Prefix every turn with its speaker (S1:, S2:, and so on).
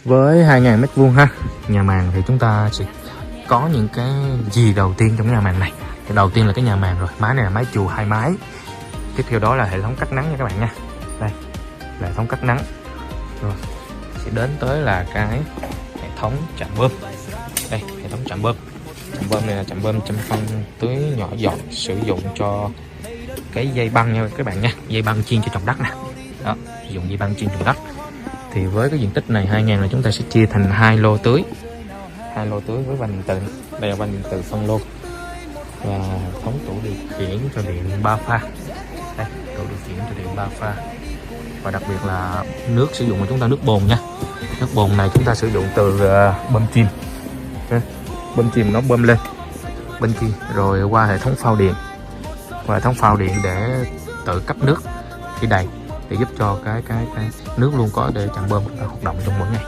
S1: Với 2.000 mét vuông ha, nhà màng thì chúng ta sẽ có những cái gì đầu tiên trong nhà màng này. Thì đầu tiên là cái nhà màng rồi, mái này là mái chùa 2 mái. Tiếp theo đó là hệ thống cắt nắng nha các bạn nha. Đây là hệ thống cắt nắng. Rồi sẽ đến tới là cái hệ thống trạm bơm. Đây hệ thống trạm bơm. Trạm bơm này là trạm bơm chăm phân tưới nhỏ giọt, sử dụng cho cái dây băng nha các bạn nha, dây băng chiên cho trồng đất nè. Đó, sử dụng dây băng chiên trồng đất. Thì với cái diện tích này 2.000 là chúng ta sẽ chia thành 2 lô tưới. 2 lô tưới với van điện từ. Đây là van điện từ phân lô. Và thống tủ điều khiển cho điện 3 pha. Đây, tủ điều khiển cho điện 3 pha. Và đặc biệt là nước sử dụng của chúng ta nước bồn nha. Nước bồn này chúng ta sử dụng từ bơm chim. Bơm chim nó bơm lên bên kia rồi qua hệ thống phao điện. Qua hệ thống phao điện để tự cấp nước khi đầy, để giúp cho cái nước luôn có để trạm bơm hoạt động trong mỗi ngày.